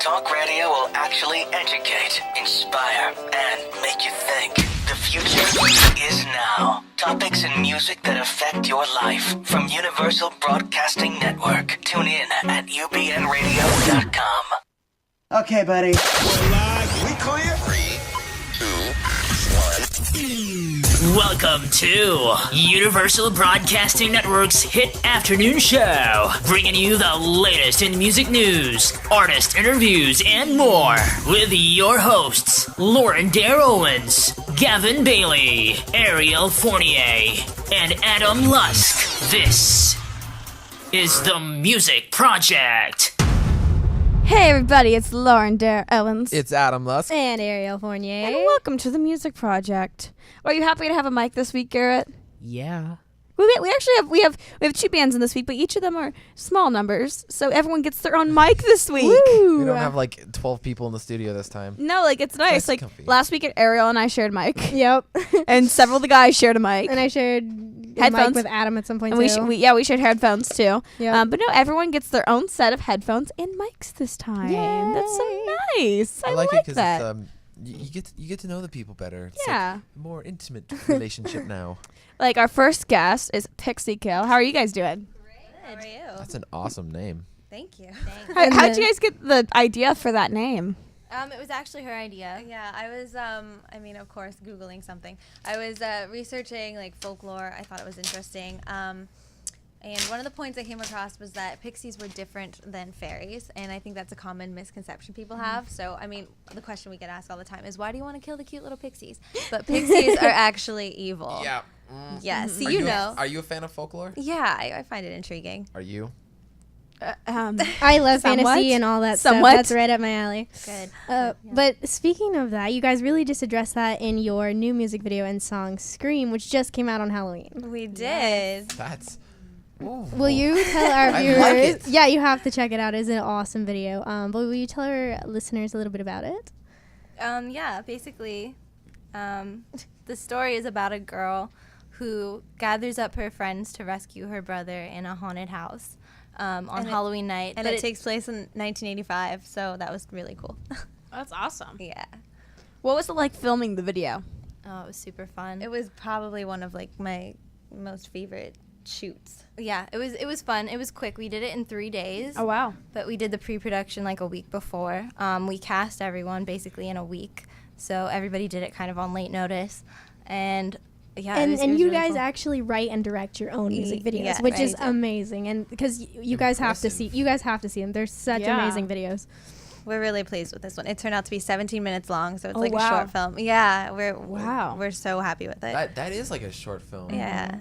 Talk radio will actually educate, inspire, and make you think. The future is now. Topics and music that affect your life from Universal Broadcasting Network. Tune in at ubnradio.com. Okay, buddy. We're live. We clear? 3, 2, 1. Welcome to Universal Broadcasting Network's hit afternoon show, bringing you the latest in music news, artist interviews, and more, with your hosts, Lauren Dair Owens, Gavin Bailey, Ariel Fournier, and Adam Lusk. This is The Music Project. Hey everybody, it's Lauren Dair Owens. It's Adam Lusk. And Ariel Fournier. And welcome to the Music Project. Are you happy to have a mic this week, Garrett? Yeah. We actually have 2 bands in this week, but each of them are small numbers, so everyone gets their own mic this week. We don't have like 12 people in the studio this time. No, like it's nice. That's Like comfy. last week, Ariel and I shared a mic, Yep. and several of the guys shared a mic. And I shared a Headphones. mic with Adam at some point And too. we shared headphones too. Yep. But no, everyone gets their own set of headphones and mics this time. Yay. That's so nice. I like it because that. it's you get to know the people better. It's Yeah. like a more intimate relationship now. Like our first guest is Pixikill. How are you guys doing? How are you? That's an awesome name. Thank you. How did you guys get the idea for that name? It was actually her idea. Yeah, I was, of course, Googling something. I was researching, like, folklore. I thought it was interesting. And one of the points I came across was that pixies were different than fairies. And I think that's a common misconception people have. So, the question we get asked all the time is, why do you want to kill the cute little pixies? But pixies are actually evil. Yeah. Yeah, so Are you know. Are you a fan of folklore? Yeah, I find it intriguing. Are you? I love Somewhat. fantasy and all that Somewhat. stuff. That's right up my alley. Good. But speaking of that, you guys really just addressed that in your new music video and song Scream, which just came out on Halloween. We did. That's. Ooh. Will you tell our I viewers? like it. Yeah, you have to check it out. It's an awesome video. But will you tell our listeners a little bit about it? Basically, the story is about a girl who gathers up her friends to rescue her brother in a haunted house on Halloween night. And But it takes place in 1985, so that was really cool. That's awesome. Yeah. What was it like filming the video? Oh, it was super fun. It was probably one of, like, my most favorite shoots. Yeah, it was fun. It was quick. We did it in 3 days. Oh, wow. But we did the pre-production like a week before. We cast everyone basically in a week. So everybody did it kind of on late notice. And yeah, and it was you really guys cool. actually write and direct your own music videos, yeah, which is right. amazing. And because you guys have to see, them. They're such Yeah. amazing videos. We're really pleased with this one. It turned out to be 17 minutes long, so it's Oh, like wow. a short film. Yeah, Wow. we're so happy with it. That is like a short film. Yeah.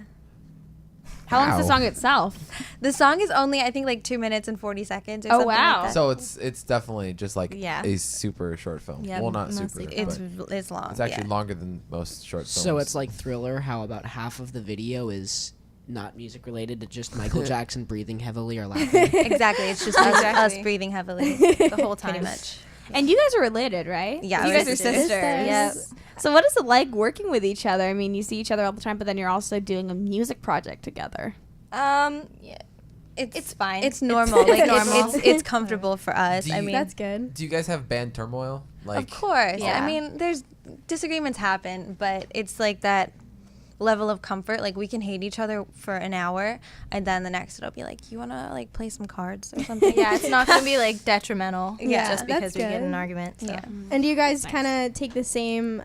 How long is the Wow. song itself? The song is only, I think, like 2 minutes and 40 seconds or Oh, something wow. like that. So it's definitely just like Yeah. a super short film. Yeah, well, not mostly. super. It's but it's long. it's actually yeah. longer than most short films. So it's like Thriller, how about half of the video is not music related to just Michael Jackson breathing heavily or laughing. Exactly. It's just us breathing heavily the whole time. Pretty much. And you guys are related, right? Yeah, You we're guys are sisters. sisters. Yep. So what is it like working with each other? I mean, you see each other all the time, but then you're also doing a music project together. Yeah. It's fine. It's normal. Like normal. it's comfortable for us. Do I you- mean, That's good. Do you guys have band turmoil? Like, of course. Yeah. I mean, there's disagreements happen, but it's like that level of comfort. Like we can hate each other for an hour, and then the next it'll be like, you wanna like play some cards or something? Yeah, it's not going to be like detrimental Yeah, just because that's we get in good. an argument. So. Yeah. And do you guys Nice. kind of take the same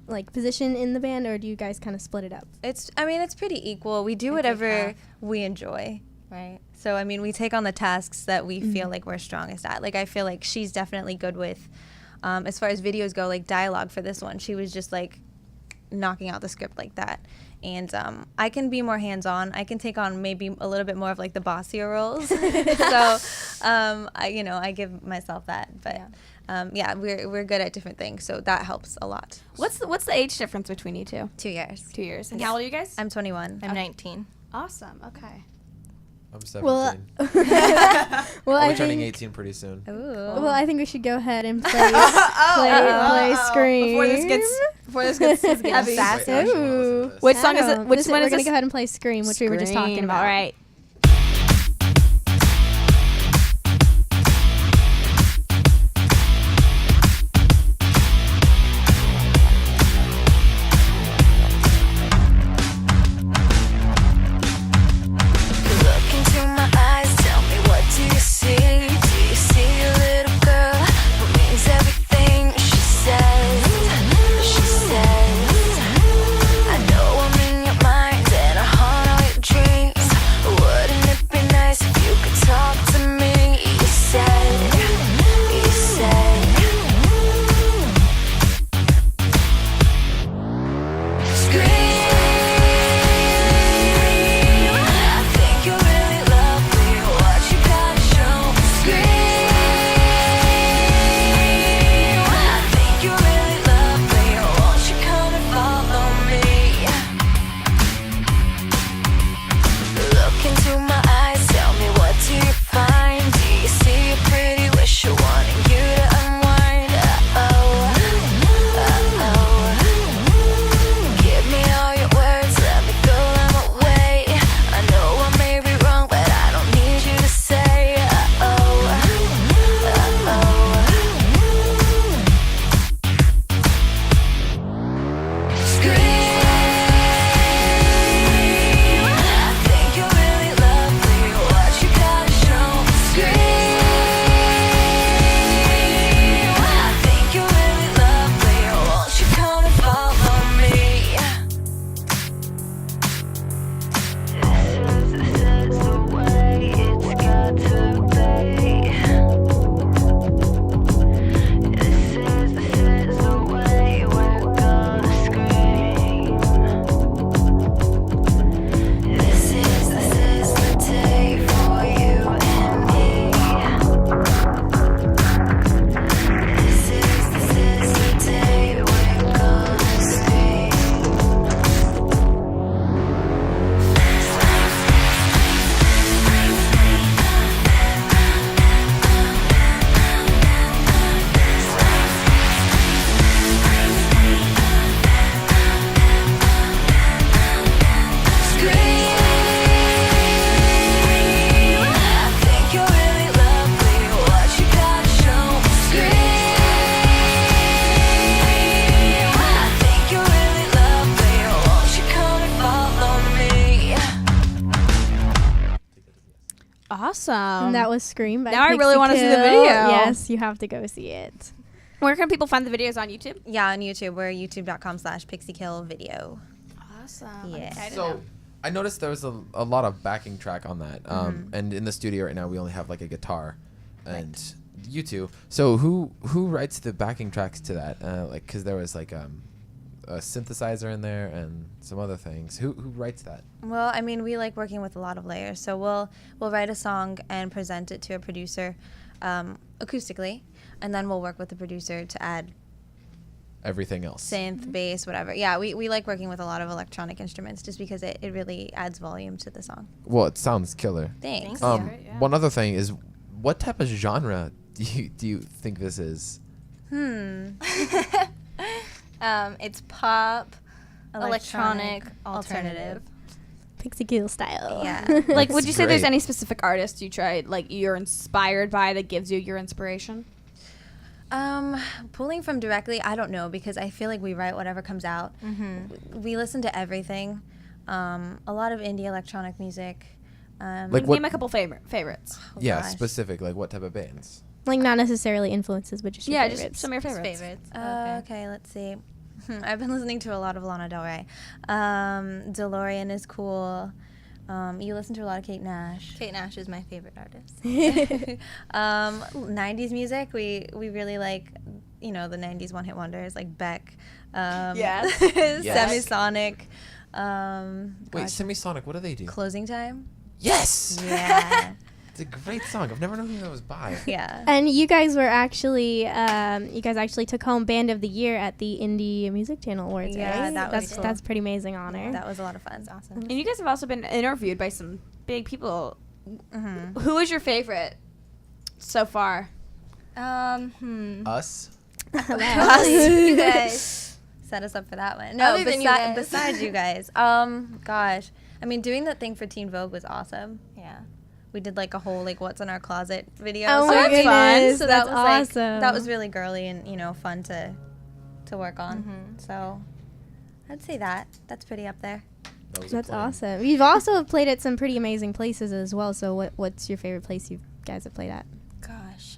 like position in the band, or do you guys kind of split it up? It's pretty equal. We do I think whatever half. we enjoy. Right. So I mean, we take on the tasks that we feel like we're strongest at. Like I feel like she's definitely good with, as far as videos go, like dialogue for this one. She was just like knocking out the script like that. And I can be more hands-on. I can take on maybe a little bit more of like the bossier roles. So I give myself that. But yeah, we're good at different things, so that helps a lot. What's the age difference between you two? 2 years. 2 years. And Yeah. how old are you guys? I'm 21. I'm 19. Awesome. Okay. I'm 17. Well, I'll I be turning think 18 pretty soon. well, I think we should go ahead and play Scream. Before this gets heavy. Wait, actually, Ooh. listen to this. Which song is Adam, it? Which one we're is gonna this? go ahead and play Scream, which we were just talking Scream. about. All right. Awesome. And that was Scream by Now I really wanna see the Pixikill. video. Yes, you have to go see it. Where can people find the videos on YouTube? Yeah, on YouTube. We're youtube.com/Pixikill Awesome. Yeah. So I noticed there was a lot of backing track on that. And in the studio right now, we only have like a guitar and you two. So who writes the backing tracks to that? Like, because there was like a synthesizer in there and some other things. Who writes that? Well, I mean, we like working with a lot of layers. So we'll write a song and present it to a producer acoustically, and then we'll work with the producer to add Everything else. synth, bass, whatever. Yeah, we like working with a lot of electronic instruments just because it really adds volume to the song. Well, it sounds killer. Thanks. One other thing is, what type of genre do you think this is? It's pop, electronic, alternative. Pixikill style. Yeah. Like, would That's you say there's great. any specific artist you tried, like, you're inspired by that gives you your inspiration? Pulling from directly, I don't know, because I feel like we write whatever comes out. We listen to everything. A lot of indie electronic music. Like Name a couple favorites. Yeah, gosh. specific. Like what type of bands? Like not necessarily influences, but just your Yeah, favorites. just some of your favorites. Okay, let's see. I've been listening to a lot of Lana Del Rey. DeLorean is cool. You listen to a lot of Kate Nash. Kate Nash is my favorite artist. 90s music, we really like, the 90s one-hit wonders like Beck. Yes. Semisonic. Wait, Semisonic. What do they do? Closing Time. Yes. Yeah. It's a great song. I've never known who that was by. Yeah. And you guys were actually, took home Band of the Year at the Indie Music Channel Awards, Yeah, right? that was cool. That's pretty amazing honor. That was a lot of fun. That's awesome. And you guys have also been interviewed by some big people. Who is your favorite so far? Us. You guys. Set us up for that one. No, Other than you guys. besides you guys. Gosh. I mean, doing that thing for Teen Vogue was awesome. Yeah. We did like a whole what's in our closet video. Oh so my that's goodness, fun. So that's that was awesome. that was really girly and fun to work on. So I'd say that's pretty up there. That was a That's plan. awesome. You've also played at some pretty amazing places as well. So what's your favorite place you guys have played at? Gosh.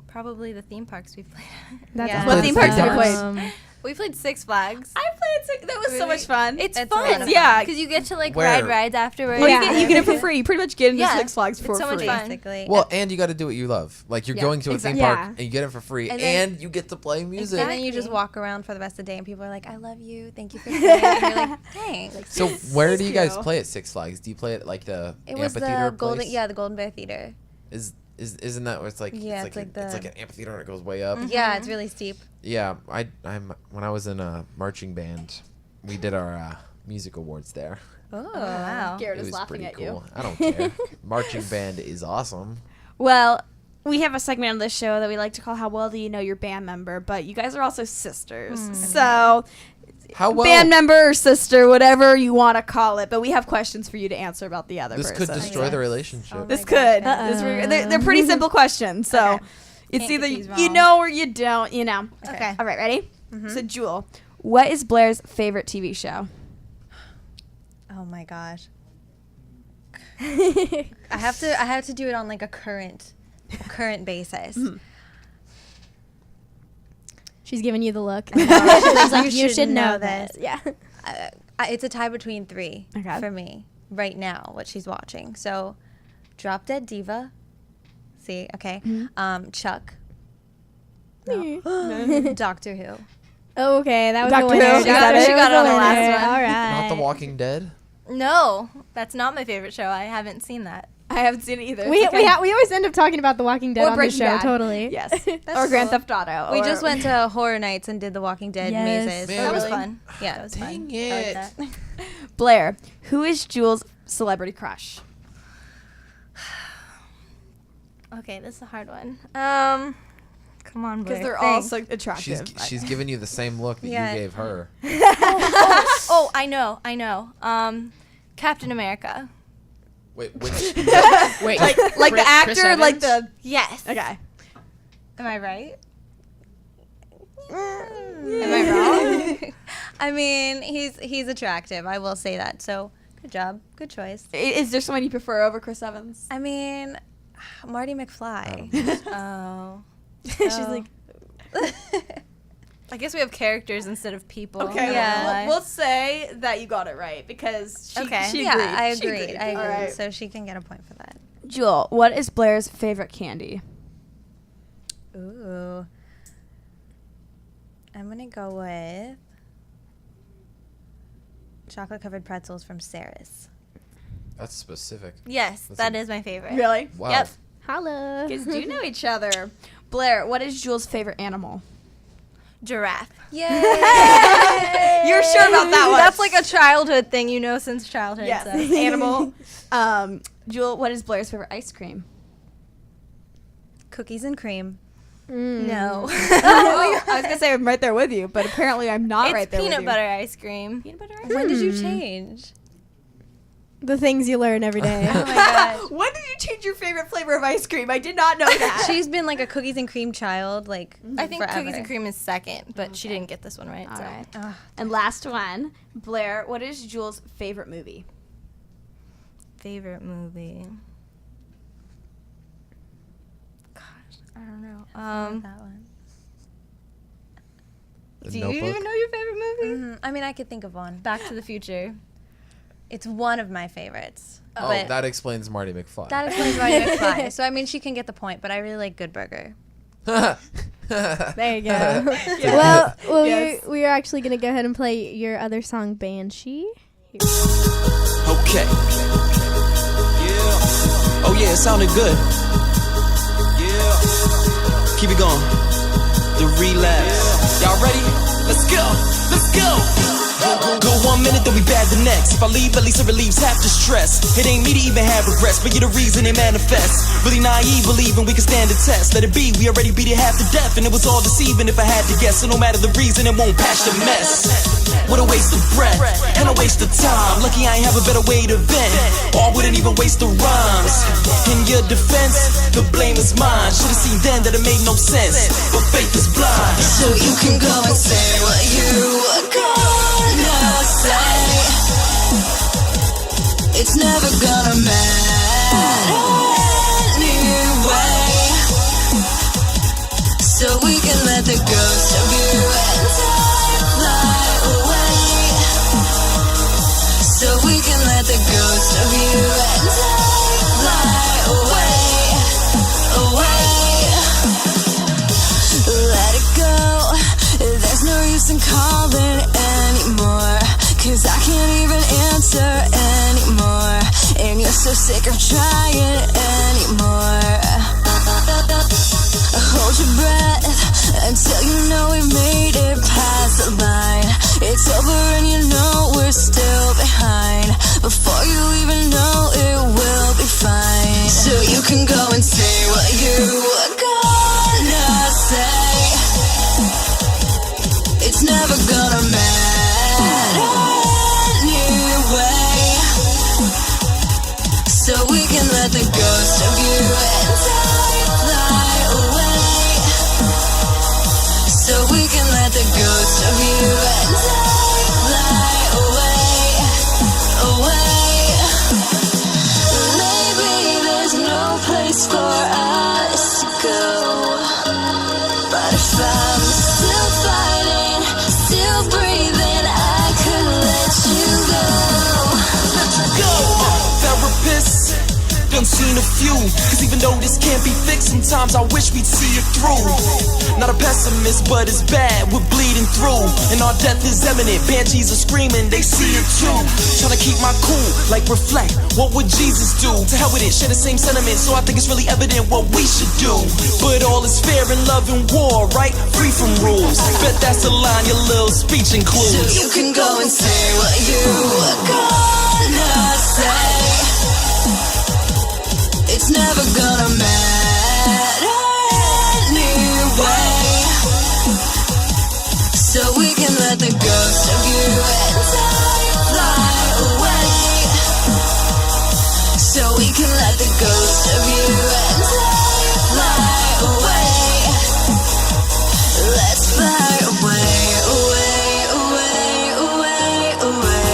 Probably the theme parks we've played at. That's Yeah. What theme parks have you awesome. played? We played Six Flags. I played Six. That was so much fun. It's It's a lot fun. of Yeah. Because you get to ride Where? rides afterwards. Oh, Yeah. you get it for free. You pretty much get into Yeah. Six Flags for It's so much free. fun. Basically. Well, and you got to do what you love. Like you're Yeah, going to a exactly. theme park Yeah. and you get it for free, And and, then- you get to play music. And then you just Exactly. walk around for the rest of the day, and people are like, "I love you, thank you for playing." And you're like, "Thanks." So where do you guys you. play at Six Flags? Do you play at like the It was amphitheater the golden, place? the Golden Bear Theater. Isn't that where it's like? Yeah, it's it's like it's the- like an amphitheater and it goes way up. Yeah, it's really steep. Yeah, I'm when I was in a marching band, we did our music awards there. Oh, wow. Garrett It is was laughing pretty at cool. you. I don't care. Marching band is awesome. Well, we have a segment on this show that we like to call "How Well Do You Know Your Band Member?" But you guys are also sisters, so How well? band member or sister, whatever you want to call it. But we have questions for you to answer about the other This person. could destroy the relationship. Oh This my could. gosh. They're pretty simple questions, so Okay. it's Can't either get these you wrong. know or you don't. You know. Okay. All right, ready? So, Jewel, what is Blair's favorite TV show? Oh my gosh. I have to do it on like a current basis. She's giving you the look. She's like, you should know this. this. Yeah. It's a tie between three Okay. for me right now. What she's watching. So, Drop Dead Diva. See, okay. Chuck. No. Doctor Who. Oh, okay, that was Doctor the winner. Who, is that it? She got it on the last winner. one. All right. Not The Walking Dead. No, that's not my favorite show. I haven't seen that. I haven't seen it either. We It's okay. we always end up talking about The Walking Dead Or on the Breaking show. Bad. Totally. Yes. That's or Grand cool. Theft Auto. We or- just went to Horror Nights and did The Walking Dead Yes. mazes. Man, That was really? fun. Yeah. That was Dang fun. it. I like that. Blair, who is Jewel's celebrity crush? Okay, this is a hard one. Come on, Because Blair. they're all Think. so attractive. She's giving you the same look that Yeah. you gave her. Oh, I know. Captain America. Wait, which? Wait, like the actor, Chris like Evans? the. Yes. Okay. Am I right? Am I wrong? I mean, he's attractive. I will say that. So Good job. Good choice. Is there someone you prefer over Chris Evans? I mean, Marty McFly. Oh. She's like, I guess we have characters instead of people. Okay, Yeah. we'll say that you got it right because she Okay. agreed. Yeah, I She agreed. I agreed. All right. So she can get a point for that. Jewel, what is Blair's favorite candy? Ooh. I'm going to go with chocolate-covered pretzels from Sarah's. That's specific. Yes, That's that a- is my favorite. Really? Wow. Yep. holla. Kids do know each other. Blair, what is Jewel's favorite animal? Giraffe. Yay! You're sure about that one? That's like a childhood thing, you know, since childhood. Yes. So. Animal. Jewel, what is Blair's favorite ice cream? Cookies and cream. No. I was gonna say I'm right there with you, but apparently I'm not It's right there with peanut you. butter ice cream. Peanut butter ice When did you change? The things you learn every day. Oh my gosh. When did you change your favorite flavor of ice cream? I did not know that. She's been like a cookies and cream child, like I think forever. cookies and cream is second, but she didn't get this one right. All so. right. Ugh. And last one, Blair, what is Jewel's favorite movie? Favorite movie. Gosh, I don't know. That one. The Do Notebook. you even know your favorite movie? Mhm. I mean, I could think of one. Back to the Future. It's one of my favorites. Oh, but that explains Marty McFly. that explains why you McFly. So I mean, she can get the point, but I really like Good Burger. There you go. Well, Yes. we are actually going to go ahead and play your other song, Banshee. Okay. Yeah. Oh yeah, it sounded good. Yeah. Keep it going. The relapse. Y'all ready? Let's go. Let's go. Go 1 minute, then we bad the next. If I leave, at least it relieves half the stress. It ain't me to even have regrets, but you're the reason it manifests. Really naive, believing we can stand the test. Let it be, we already beat it half to death, and it was all deceiving if I had to guess. So no matter the reason, it won't patch the mess. What a waste of breath, and a waste of time. Lucky I ain't have a better way to vent, or I wouldn't even waste the rhymes. In your defense, the blame is mine. Should've seen then that it made no sense, but faith is blind. So you can go and say what you are gonna say. It's never gonna matter anyway. So we can let the ghost of you and I fly away. So we can let the ghost of you and I fly away, away. Let it go. There's no use in calling anymore, 'cause I can't even answer anymore, and you're so sick of trying anymore. Hold your breath until you know we made it past the line. It's over and you know we're still behind. Before you even know it will be fine. So you can go and say what you are gonna say. It's never gonna matter anyway. So we can let the ghost of you and I fly away. So we can let the ghost of you and I fly away, away. Maybe there's no place for us to go, but if I'm still fighting, still breathing, I could let you go. Let you go. Therapists, done seen a few. 'Cause even though this can't be fixed, sometimes I wish we'd see it through. Not a pessimist, but it's bad, we're bleeding through. And our death is imminent, banshees are screaming, they see it too. Trying to keep my cool, like reflect, what would Jesus do? To hell with it, share the same sentiment, so I think it's really evident what we should do. But all is fair in love and war, right? Free from rules. Bet that's the line your little speech includes. So you can go and say what you are gonna say. It's never gonna matter anyway. So we can let the ghost of you and I fly away. So we can let the ghost of you and I fly away. Let's fly away, away, away, away.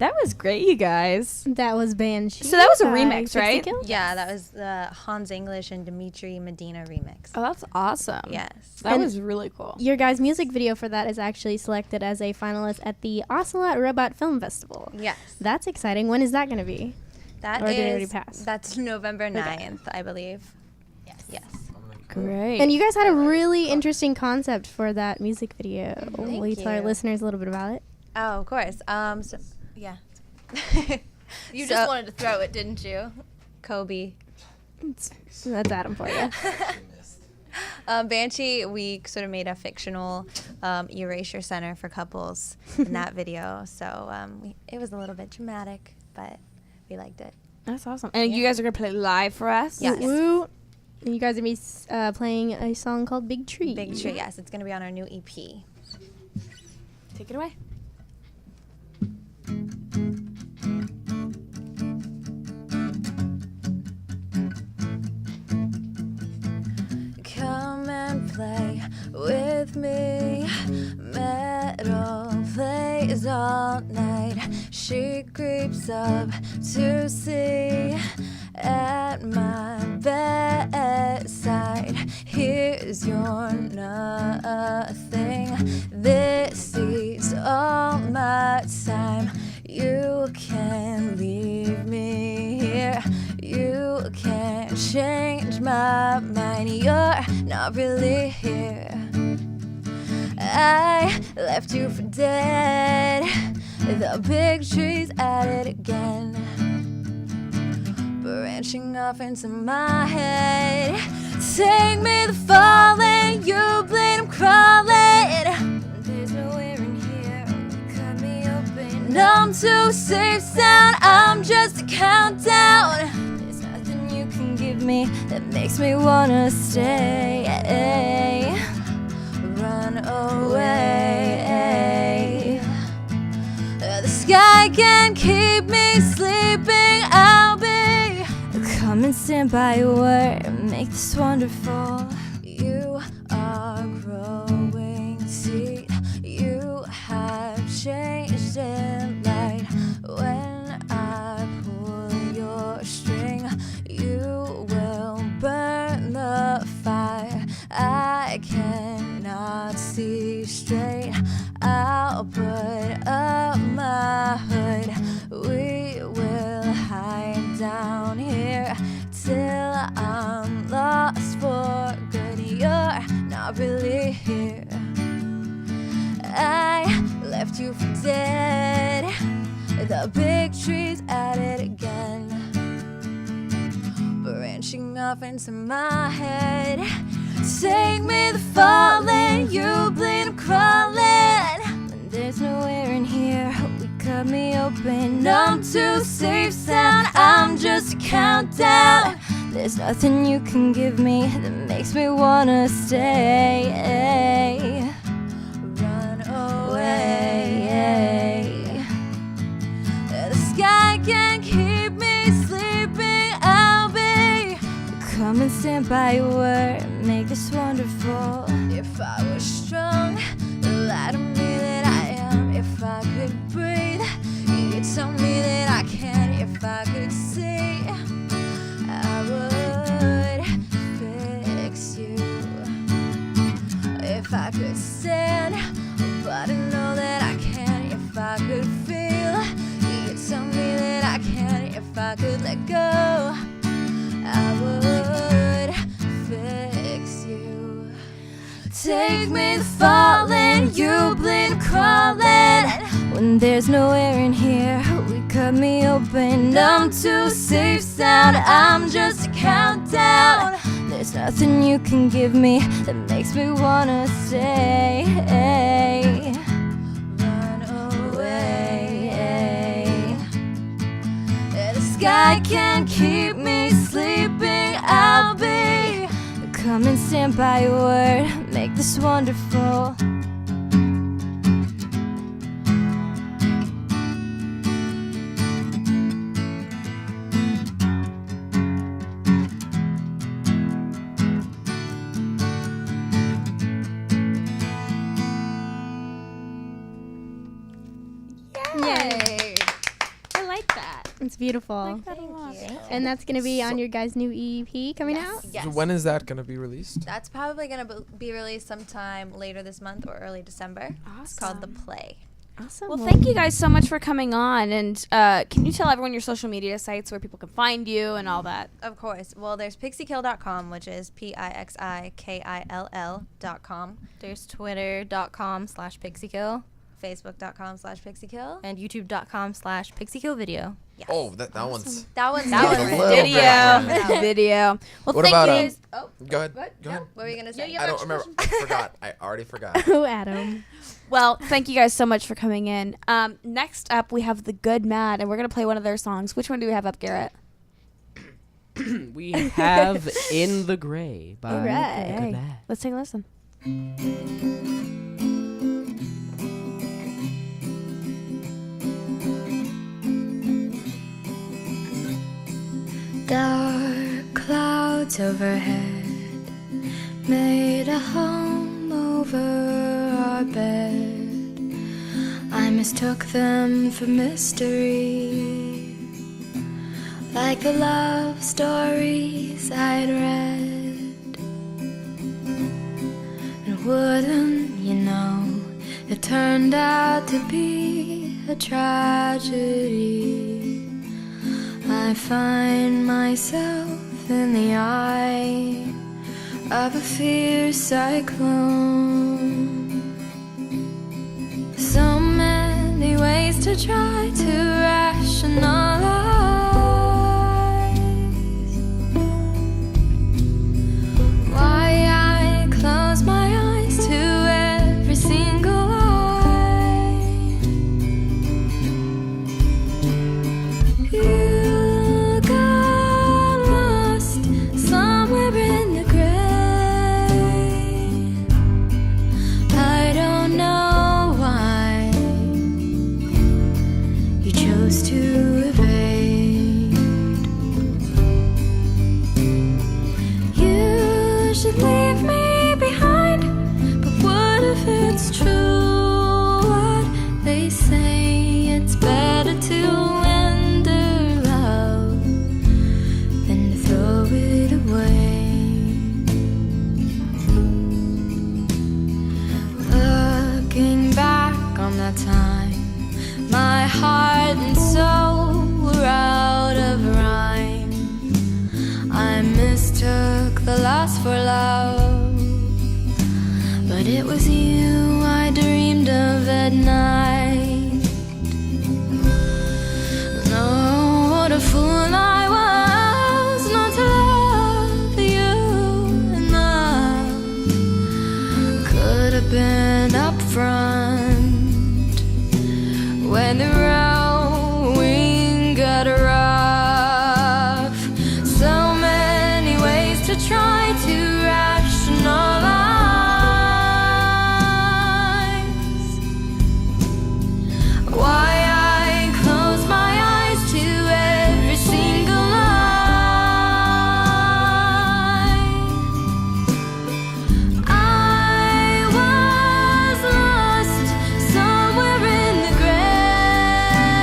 That was great, you guys. That was Banshee. So that was a by remix, right? Pixikill? Yeah, that was the Hans English and Dimitri Medina remix. Oh, that's awesome. Yes. That And was really cool. Your guys' music video for that is actually selected as a finalist at the Ocelot Robot Film Festival. Yes. That's exciting. When is that going to be? That Or did it already is pass? That's November 9th, I believe. Yes. Great. And you guys had a really interesting concept for that music video. Will you tell our you. listeners a little bit about it? Oh, of course. So, yeah. You So- just wanted to throw it, didn't you? Kobe. That's Adam for you. Banshee, we sort of made a fictional erasure center for couples in that video. So it was a little bit dramatic, but we liked it. That's awesome. And you guys are going to play live for us? Yes. Woo. And you guys are going to be playing a song called Big Tree. Big Tree, yes. It's going to be on our new EP. Take it away. Come and play with me. Metal plays all night. She creeps up to see at my bedside. Here's your nothing. This is all my time. You can leave me here. You can't change my mind. You're not really here. I left you for dead. The big tree's at it again, branching off into my head. Take me the falling, you bleed, I'm crawling. There's nowhere in here, cut me open. I'm too safe sound, I'm just a countdown. There's nothing you can give me that makes me wanna stay. Run away. The sky can keep me sleeping. I'll be come and stand by your word, make this wonderful. You are growing seed. You have changed in light. When I pull your string, you will burn the fire. I cannot see straight. I'll put up my hood. We will hide down here till I'm lost for good. You're not really here. I left you for dead. The big tree's at it again, branching off into my head. Take me the falling, you bleed, I'm crawling. There's nowhere in here, we cut me open. I'm too safe sound, I'm just a countdown. There's nothing you can give me that makes me wanna stay. Run away. The sky can keep me sleeping. I'll be come and stand by your word, make this wonderful. If I was strong, lie to me that I am. If I could breathe, you'd tell me that I can. If I could see, I would fix you. If I could stand, but I know that I can't. If I could feel, you'd tell me that I can't. If I could let go, I would fix you. Take me the falling, you bleed, crawling. When there's nowhere in here, we cut me open. I'm too safe sound, I'm just a countdown. There's nothing you can give me that makes me wanna stay. Run away. The sky can't keep me sleeping. I'll be come and stand by your word, make this wonderful. Yay. Sounds beautiful. And that's going to be on your guys' new EP coming out? Yes. So when is that going to be released? That's probably going to be released sometime later this month or early December. It's called The Play. Awesome. Well, thank you guys so much for coming on. And can you tell everyone your social media sites where people can find you and all that? Of course. Well, there's Pixikill.com, which is Pixikill.com. There's twitter.com/Pixikill. Facebook.com/Pixikill. And youtube.com/PixikillVideo. Yes. Oh, that one's... That one's Video. Well, What thank about, you guys. Go ahead. Go ahead. What were you going to say? I don't remember. I forgot. I already forgot. Oh, Adam. Well, thank you guys so much for coming in. Next up, we have The Good Mad, and we're going to play one of their songs. Which one do we have up, Garrett? We have In the Gray by All right. Good Mad. Let's take a listen. Dark clouds overhead made a hum over our bed. I mistook them for mystery, like the love stories I'd read. And wouldn't you know, it turned out to be a tragedy. I find myself in the eye of a fierce cyclone. So many ways to try to rationalize why I close my eyes to every single lie. Leave me behind, but what if it's true what they say? It's better to end a love than to throw it away. Looking back on that time, my heart and soul were out of rhyme. I mistook the lust for love, but it was you I dreamed of at night. No, what a fool I was not to love you enough. Could have been up front when the rowing got rough. So many ways to try to rationalize why I close my eyes to every single lie. I was lost somewhere in the gray.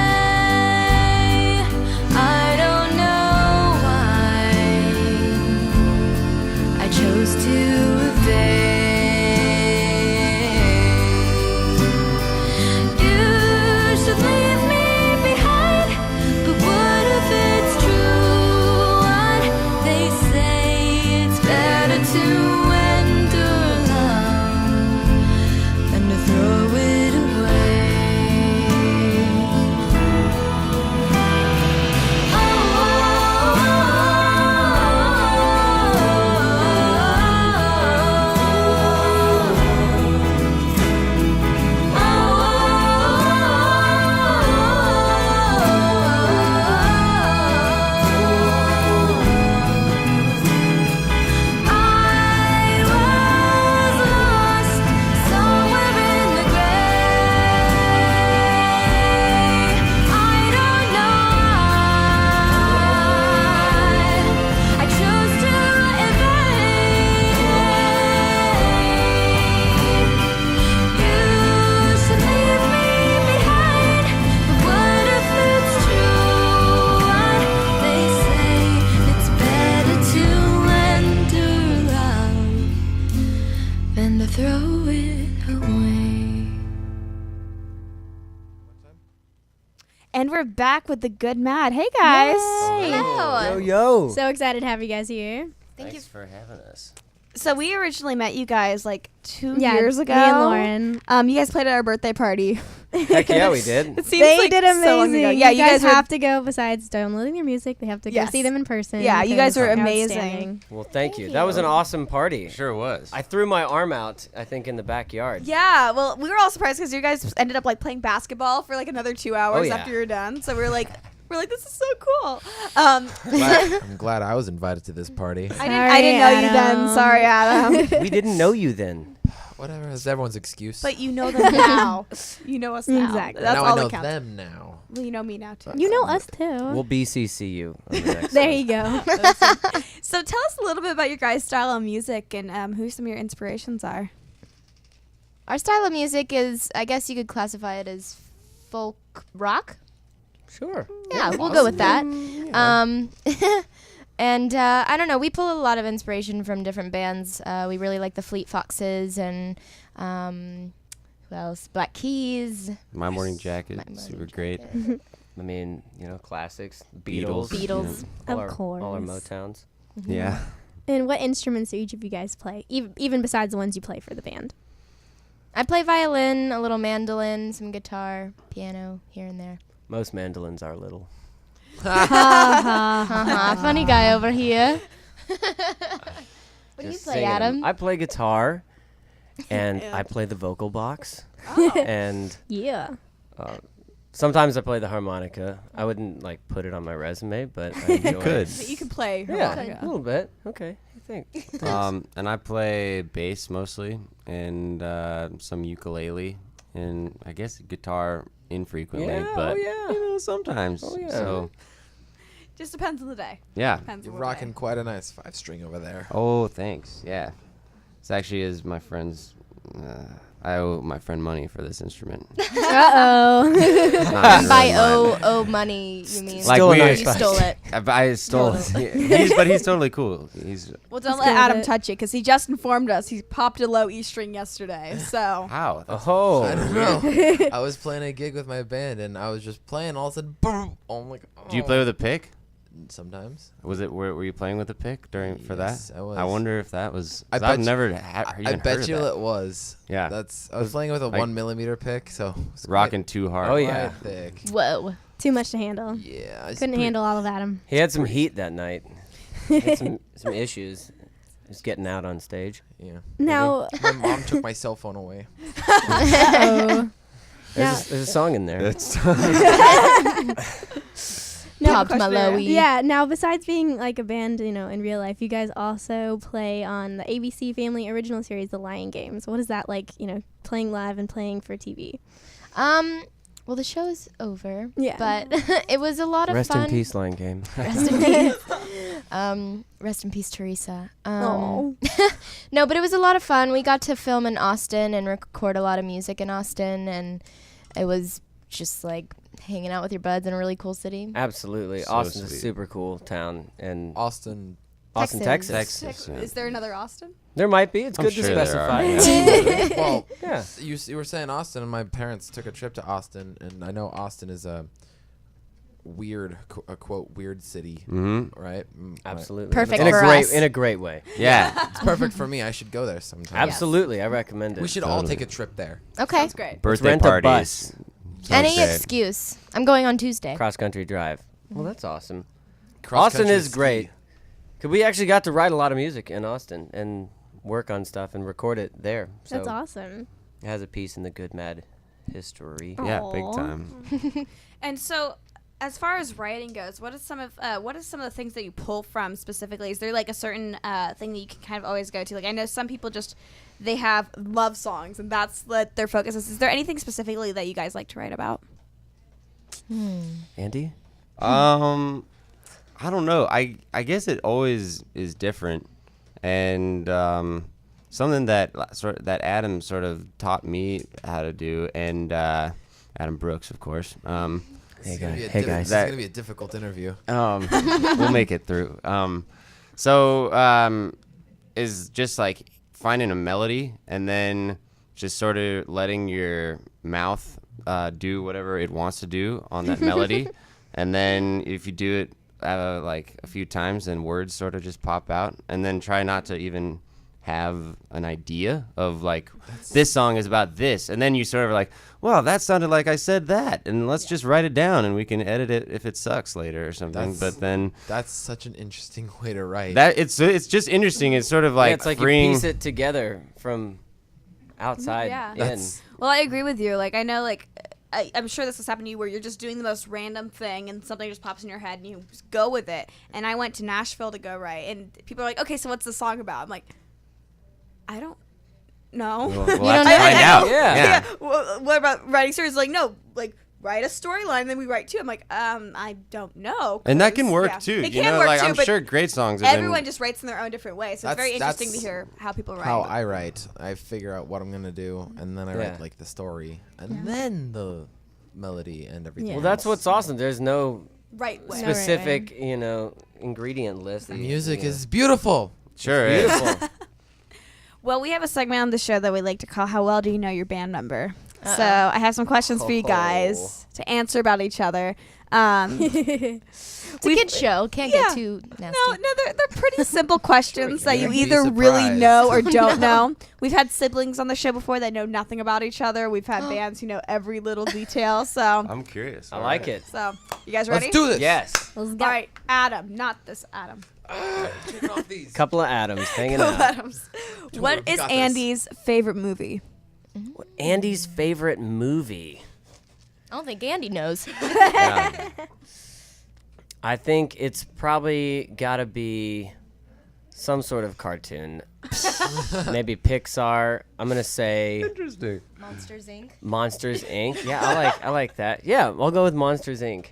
throw it away. And we're back with the Good Mad. Hey guys. Yo, yo. So excited to have you guys here. Thanks for having us. So we originally met you guys like 2 Yeah, years ago. me and Lauren. You guys played at our birthday party. Heck yeah, we did. It seems They like did so long ago. amazing. Yeah, you guys were- have to go. Besides downloading their music, they have to go Yes. see them in person. Yeah, you guys because were outstanding. amazing. Well, thank you. That was an awesome party. Sure was. I threw my arm out, I think, in the backyard. Yeah, well, we were all surprised because you guys ended up like playing basketball for like another 2 hours yeah. after you were done. So we're like, this is so cool. I'm glad I was invited to this party. I didn't know you then. Sorry, Adam. We didn't know you then. Whatever is everyone's excuse. But you know them now. You know us now. Exactly. That's now all I know that counts. them now. Well, you know me now too. You know us too. We'll BCC you. On the next There one. you go. So tell us a little bit about your guys' style of music and who some of your inspirations are. Our style of music is, I guess you could classify it as folk rock. Sure. Yeah, we'll go with that. And I don't know, we pull a lot of inspiration from different bands. We really like the Fleet Foxes and who else? Black Keys. My Morning Jacket, My Morning super great. I mean, classics. Beatles. Beatles. All Of all our course. Motowns. Yeah. And what instruments do each of you guys play? Even besides the ones you play for the band. I play violin, a little mandolin, some guitar, piano, here and there. Most mandolins are little. Funny guy over here. What do you Just play, singing 'em. Adam? I play guitar, and I play the vocal box. And Yeah. sometimes I play the harmonica. I wouldn't put it on my resume, but I enjoy could. it. You can play. Yeah, harmonica. a little bit. Okay, I think. And I play bass mostly, and some ukulele, and I guess guitar infrequently, Yeah, but oh, yeah. sometimes. Oh, yeah. So Just depends on the day. yeah. Depends You're on the rocking day. quite a nice 5-string over there. Oh, thanks. Yeah. This actually is my friend's. I owe my friend money for this instrument. Uh-oh. Not By really mine. owe money, you mean? Like Stole we- it. You stole it. I stole it. But he's totally cool. He's Well, don't Let's let go with Adam it. touch it because he just informed us he popped a low E string yesterday. So how? Oh, I don't know. I was playing a gig with my band and I was just playing. All of a sudden, boom! Oh my god. Do you play with a pick? Sometimes. Was it? Were you playing with a pick for Yes, that? I was. I wonder if that was. I 'cause bet I've you- never I even heard bet of you that. it was. Yeah. I was playing with a Like- 1mm pick, so it's Rocking too hard. Oh, quite yeah. thick. Whoa. Too much to handle. Yeah. it's Couldn't pretty- handle all of Adam. he had some heat that night. He had some issues. Just getting out on stage. Yeah. Now, My mom took my cell phone away. uh-oh. There's a song in there. Popped my lowy. Yeah, now besides being like a band, in real life, you guys also play on the ABC Family original series, The Lion Games. What is that like, playing live and playing for TV? Well, the show's over. Yeah. But it was a lot of Rest fun. in peace, Lion Game. Rest in peace. Rest in peace, Teresa. Oh. No, but it was a lot of fun. We got to film in Austin and record a lot of music in Austin, and it was just like hanging out with your buds in a really cool city. Absolutely. So Austin's a sweet. super cool town. And Austin. Texas. Texas. Yeah. Is there another Austin? There might be. It's I'm good sure to there specify. are. Well, Yeah. you were saying Austin, and my parents took a trip to Austin, and I know Austin is a weird, a quote, weird city, Mm-hmm. right? Absolutely. Perfect in a for great us. In a great way. Yeah. It's perfect for me. I should go there sometime. Absolutely. I recommend it. We should all Totally. take a trip there. Okay. Sounds great. Let's Birthday rent a parties. bus. Any great. excuse. I'm going on Tuesday. Cross country drive. Well, that's awesome. Cross-country Austin is ski. great. Cause we actually got to write a lot of music in Austin and work on stuff and record it there. So That's awesome. it has a piece in the Good Mad history. Yeah, big Aw. time. And so, as far as writing goes, what is some of the things that you pull from specifically? Is there like a certain thing that you can kind of always go to? Like I know some people they have love songs and that's what their focus is. Is there anything specifically that you guys like to write about? Andy? I don't know. I guess it always is different, and something that that Adam sort of taught me how to do, and Adam Brooks, of course. Hey It's gonna guys. be a Hey diff- guys. This is gonna be a difficult interview. We'll make it through. So is just like finding a melody and then just sort of letting your mouth do whatever it wants to do on that melody. And then if you do it like a few times, then words sort of just pop out. And then try not to even have an idea of like, this song is about this. And then you sort of like, well, that sounded like I said that. And let's just write it down and we can edit it if it sucks later or something. But then that's such an interesting way to write. That it's just interesting. It's sort of like, it's like freeing. you piece it together from outside in. Well, I agree with you. Like, I know, like, I'm sure this has happened to you where you're just doing the most random thing and something just pops in your head and you just go with it. And I went to Nashville to go write, and people are like, okay, so what's the song about? I'm like, I don't know. We'll have to find out. Yeah. Well, what about writing stories? Like, no, like, write a storyline, and then we write two. I'm like, I don't know. And that can work too. It you can know, work like too, I'm but sure great songs have everyone been. just writes in their own different way. So it's very interesting to hear how people write. How I write. I figure out what I'm going to do, and then I write like the story, and then the melody and everything. Well, that's what's awesome. There's no right way. specific, ingredient list. The music is beautiful. Sure it's is. beautiful. Well, we have a segment on the show that we like to call "How Well Do You Know Your Band Member?" So I have some questions for you guys to answer about each other. It's a kid show. Can't get too nasty. No, they're pretty simple questions that you Be either really surprised. know or don't know. We've had siblings on the show before that know nothing about each other. We've had bands who know every little detail. So I'm curious. I like it. So you guys ready? Let's do this. Yes. All right, Adam, not this Adam. Take off these. Couple of Adams hanging Go out. Adams. What we is got this. Andy's favorite movie? Andy's favorite movie. I don't think Andy knows. Yeah. I think it's probably got to be some sort of cartoon. Maybe Pixar. I'm gonna say Interesting. Monsters Inc. Monsters Inc. Yeah, I like that. Yeah, I'll go with Monsters Inc.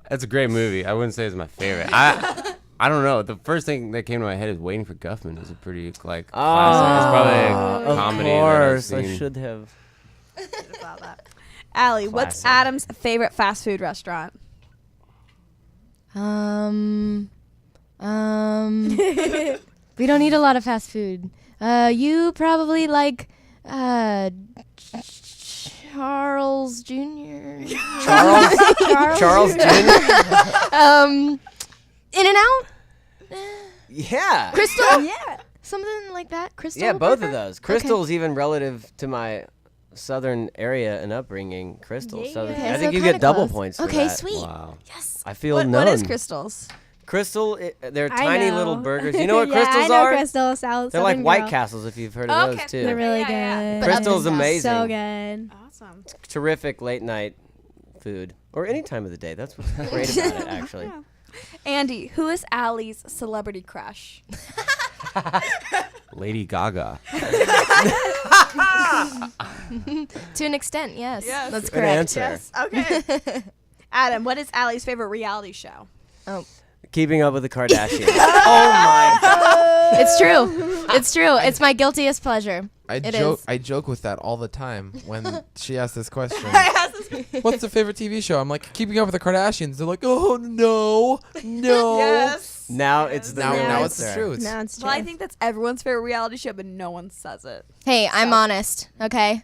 That's a great movie. I wouldn't say it's my favorite. I don't know. The first thing that came to my head is Waiting for Guffman. Is a pretty classic. It's probably a comedy. Of course, I seen. should have. About that. Allie, what's Classic. Adam's favorite fast food restaurant? We don't eat a lot of fast food. You probably like Charles Jr. Charles Jr. In-N-Out? Yeah. Crystal? Yeah. Something like that? Crystal? Yeah, both Burger? of those. Crystal's even relative to my southern area and upbringing. Crystal. So Okay, I so think you kinda get double close. points for Okay, that. sweet. Wow. Yes. I feel What known. is Crystal's? Crystal, they're I tiny know. little burgers. You know what Yeah, crystals I know are? Crystal, South They're like Southern White Girl. Castles, if you've heard of Okay. those too. They're really Yeah. good. Crystal's amazing. So good. Awesome. Terrific late night food, or any time of the day. That's what's great about it, actually. Andy, who is Allie's celebrity crush? Lady Gaga. To an extent, yes. Yes. That's Good correct. answer. Okay. Adam, what is Allie's favorite reality show? Keeping Up with the Kardashians. Oh my God. It's true. It's true. It's my guiltiest pleasure. I joke with that all the time when she asks this question. What's the favorite TV show? I'm like, Keeping Up with the Kardashians. They're like, oh no. Yes. Now it's the real Now it's the answer. truth. No, it's true. Well, I think that's everyone's favorite reality show, but no one says it. Hey, I'm honest, okay?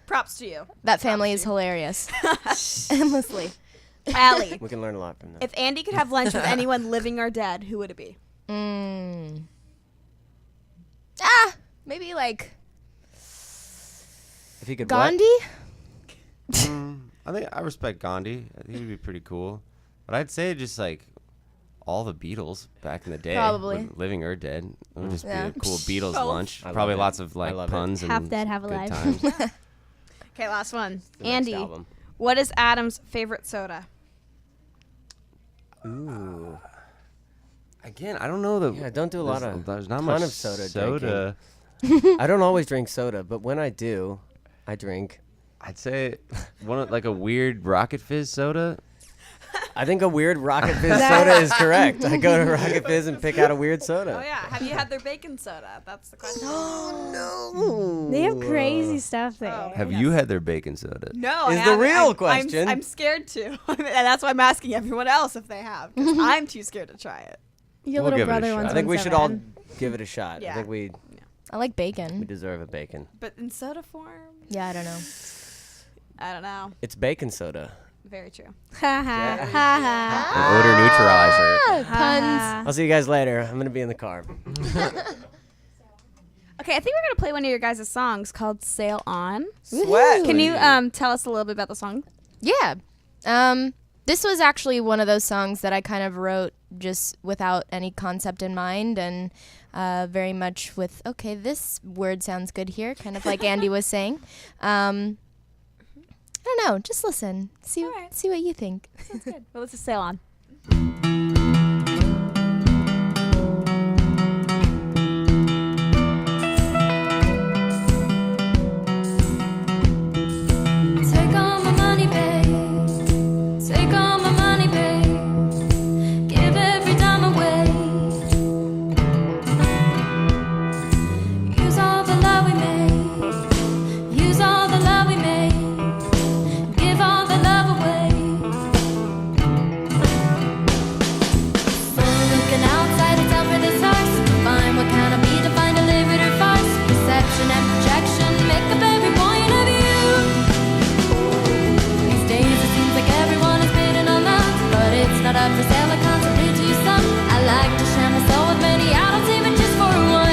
Props to you. That family is hilarious. Endlessly. Allie, We can learn a lot from that. if Andy could have lunch with anyone living or dead, who would it be? Maybe like If he could Gandhi? I think I respect Gandhi. I think he'd be pretty cool. But I'd say just like all the Beatles back in the day. Probably. Living or dead. It would just Yeah. be a cool Beatles Both. lunch. I love Probably it. lots of I like love it. puns and Half dead, half good alive. times. Okay, last one. The next Andy, album. what is Adam's favorite soda? Ooh. Again, I don't know the. Yeah, don't do a lot of There's not ton much of soda soda. I don't always drink soda, but when I do, I drink. I'd say like a weird Rocket Fizz soda. I think a weird Rocket Fizz soda is correct. I go to Rocket Fizz and pick out a weird soda. Oh, yeah. Have you had their bacon soda? That's the question. They have crazy stuff there. Oh. Have you had their bacon soda? No, Is I the haven't. real question. I'm scared to. And that's why I'm asking everyone else if they have. Because I'm too scared to try it. Your We'll little give it a brother shot. wants I think one we so should all bad. give it a shot. Yeah. I think we. I like We bacon. deserve a bacon. But in soda form? Yeah, I don't know. I don't know. It's bacon soda. Very true. An odor neutralizer. Puns. I'll see you guys later. I'm gonna be in the car. Okay, I think we're gonna play one of your guys' songs called "Sail On." Sweat. Can you tell us a little bit about the song? Yeah. This was actually one of those songs that I kind of wrote just without any concept in mind, and very much with, okay, this word sounds good here, kind of like Andy was saying. I don't know. Just listen. See what you think. Sounds good. Well, let's just sail on. Take all my money, babe. Take all my money, babe. Give every dime away. Use all the love we made. Use all the love we made. Give all the love away. So looking outside, it's out for the stars to find what kind of me to find a delivered or farce. Perception and projection make up every point of view. These days it seems like everyone is bidding on love, but it's not up for sale. I constantly do some. I like to share my soul with many. I don't save it just for one.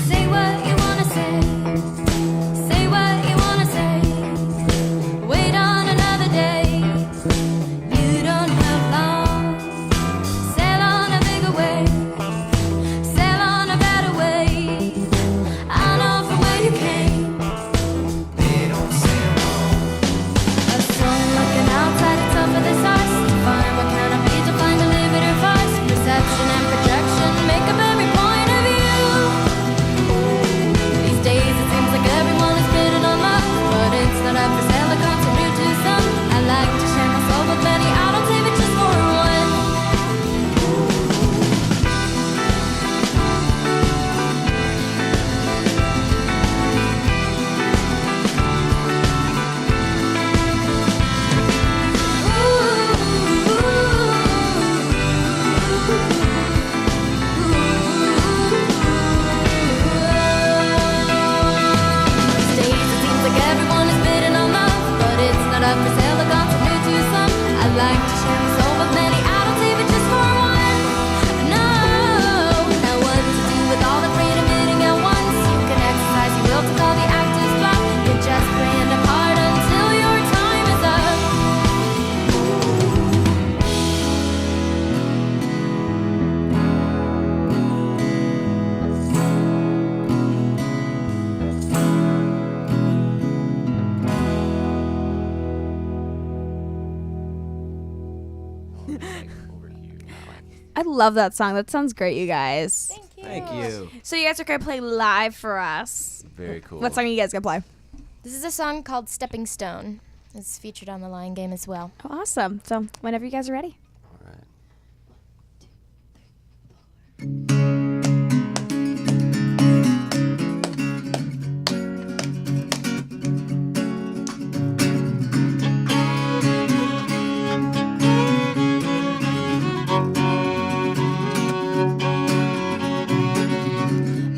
Say what you wanna say. Say what you wanna say. Wait on another day. You don't have long. Sail on a bigger way. Sail on a better way. I know from where you came. They don't sail on. A song looking outside, it's up for the stars. Find what kind of be to find a limit or farce. Perception and projection make up every point of view. These days it seems like everyone is bidding on love, but it's not up for sale. I constantly do some. I like to share my soul with many. I don't save it just for one. These days it seems like everyone is bidding on love, but it's not up for sale. I constantly do some. I like to share my soul with many. I don't save it just for one. No, now what to do with all the freedom hitting at once? You can exercise your will to call the actors bluff. You're just playing a part until your time is up. I love that song. That sounds great, you guys. Thank you. So you guys are gonna play live for us. Very cool. What song are you guys gonna play? This is a song called Stepping Stone. It's featured on the Lion Game as well. Oh, awesome. So whenever you guys are ready. All right.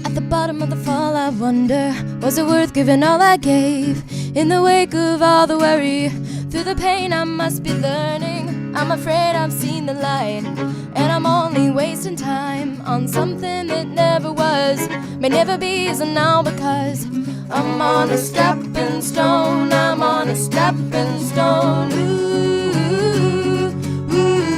At the bottom of the fall, I wonder, was it worth giving all I gave? In the wake of all the worry, through the pain I must be learning. I'm afraid I've seen the light, and I'm only wasting time on something that never was, may never be, isn't now, because I'm on a stepping stone. I'm on a stepping stone. Ooh, ooh, ooh.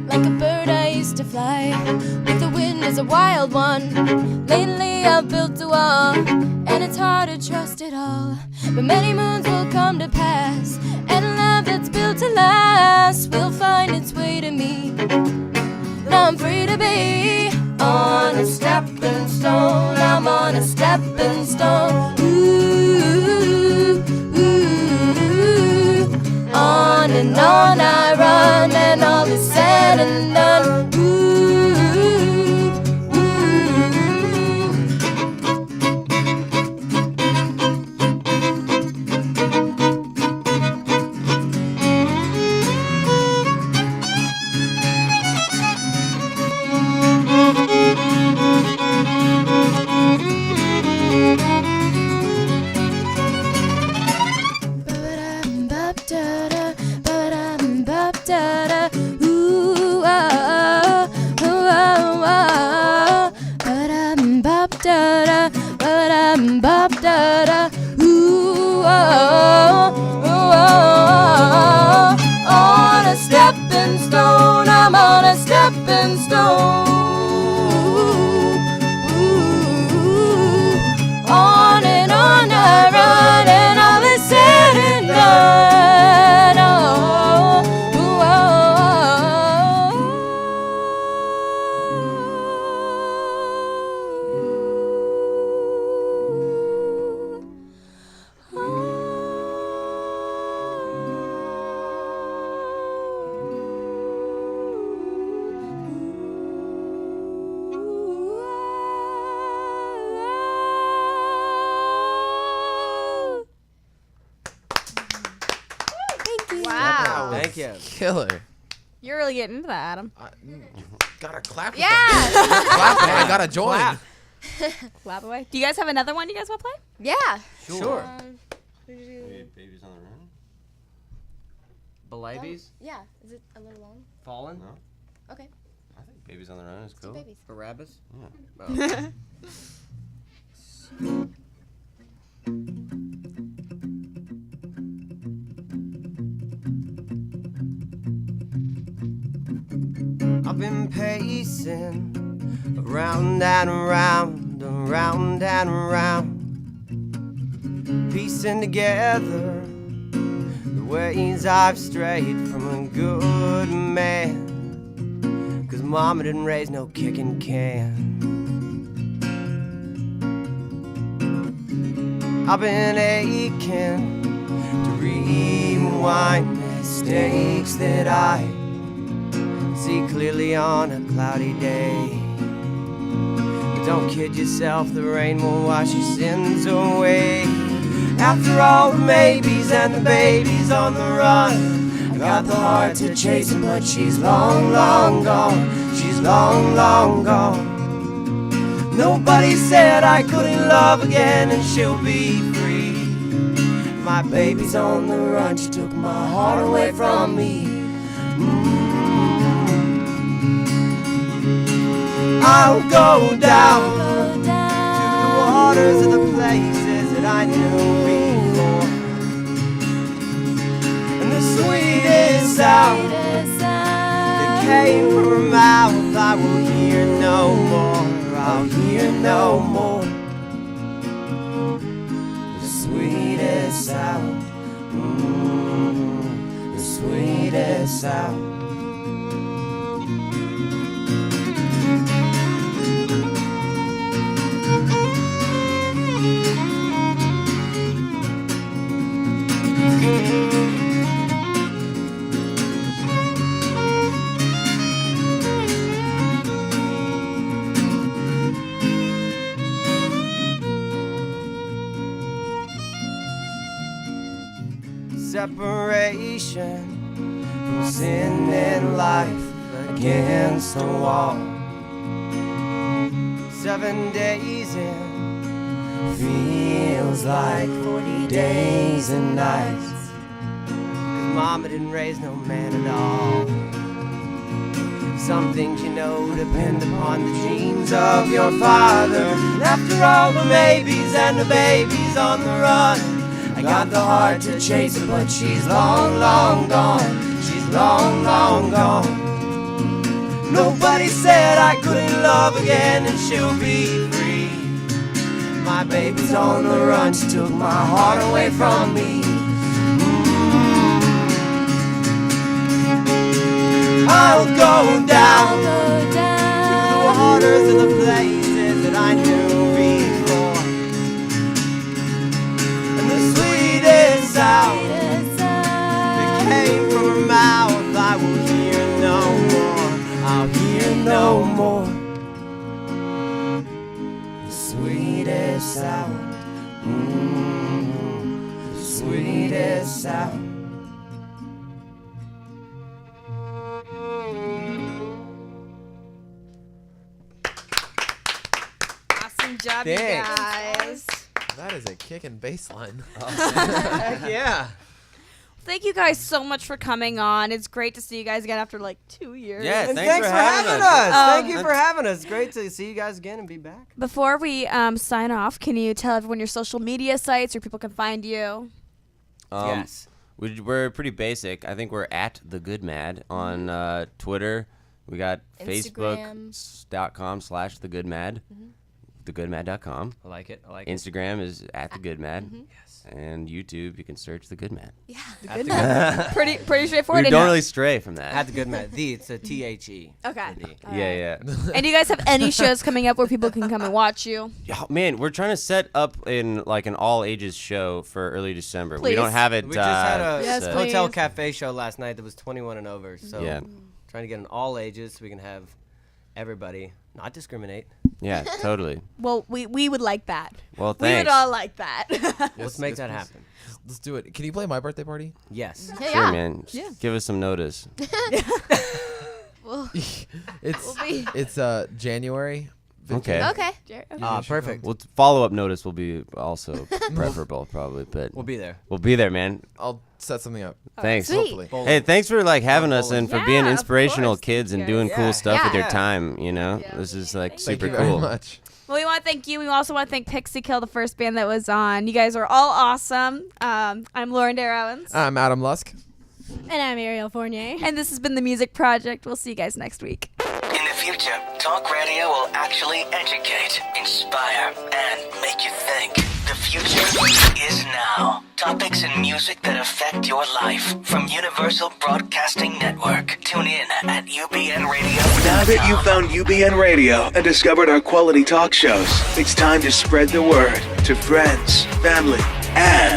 Like a bird I used to fly, with the wind as a wild one. Lately I've built a wall, and it's hard to trust it all. But many moons will come to pass, and love that's built to last will find its way to me. And I'm free to be on a stepping stone. I'm on a stepping stone. Ooh, ooh, ooh. On and on. on I run, and all is said and done. On a stepping stone, I'm on a stepping stone. On and on I run, and all is said and done. Wow. Thank you. Killer. You're really getting into that, Adam. Gotta clap. Yeah. Clap. I gotta join. Clap away. Do you guys have another one you guys want to play? Yeah. Sure. Babies on the Run? Belibies? Yeah. Is it a little long? Fallen? No. Okay. I think Babies on the Run is cool. Babies. Barabbas? Yeah. I've been pacing around and around, around and around, piecing together the ways I've strayed from a good man, 'cause mama didn't raise no kicking can. I've been aching to rewind mistakes that I see clearly on a cloudy day. But don't kid yourself, the rain won't wash your sins away. After all the maybes and the babies on the run, I got the heart to chase her, but she's long, long gone. She's long, long gone. Nobody said I couldn't love again and she'll be free. My baby's on the run, she took my heart away from me. I'll go down to the waters of the places that I knew before, and the sweetest sound that came from her mouth I will hear no more. I'll hear no more. The sweetest sound, the sweetest sound. Separation from sin and life against the wall. 7 days in feels like 40 days and nights, 'cause mama didn't raise no man at all. Some things you know depend upon the genes of your father. And after all the maybes and the babies on the run, I got the heart to chase her, but she's long, long gone. She's long, long gone. Nobody said I couldn't love again and she'll be free. My baby's on the run, she took my heart away from me. I'll go down to the waters of the places that I knew before, and the sweetest sound that came from her mouth hear no more the sweetest sound, the sweetest sound. Awesome job, Thanks. you guys. That is a kicking bass line. Heck yeah. Thank you guys so much for coming on. It's great to see you guys again after like 2 years. Yeah, And thanks for having us. Thank you for having us. Great to see you guys again and be back. Before we sign off, can you tell everyone your social media sites where people can find you? Yes. We're pretty basic. I think we're at The Good Mad on Twitter. We got Instagram. Facebook.com/TheGoodMad. TheGoodMad.com. I like it. Instagram is at The Good Mad. Yes. And YouTube, you can search The Good Mad. Yeah, the Good Mad. Pretty straightforward. We don't really stray from that. At The Good Mad. It's a THE. Okay. Yeah. And do you guys have any shows coming up where people can come and watch you? Oh, man, we're trying to set up in like an all ages show for early December. Please. We don't have it. We just had a Yes, hotel please. cafe show last night that was 21 and over. So Yeah. trying to get an all ages so we can have everybody not discriminate. Yeah, totally. Well, we would like that. Well, We would thanks. all like that. Let's make that please. happen. Let's do it. Can you play my birthday party? Yes. Sure, man. Just Yeah. give us some notice. It's January. 15th. Okay. Okay. Perfect. Well, follow-up notice will be also preferable, probably, but We'll be there. we'll be there, man. I'll set something up. Thanks. Sweet. Hopefully. Hey, thanks for like having us and for being Yeah, of inspirational course. kids and Thank you doing guys. cool Yeah. stuff with your Yeah. time. You know, Yeah. this is like Thank super you very cool. much. Well, we want to thank you. We also want to thank Pixikill, the first band that was on. You guys are all awesome. I'm Lauren Dair Owens. I'm Adam Lusk. And I'm Ariel Fournier. And this has been The Music Project. We'll see you guys next week. In the future, talk radio will actually educate, inspire, and make you think. The future is now. Topics and music that affect your life from Universal Broadcasting Network. Tune in at UBN Radio. Now that you've found UBN Radio and discovered our quality talk shows, it's time to spread the word to friends, family, and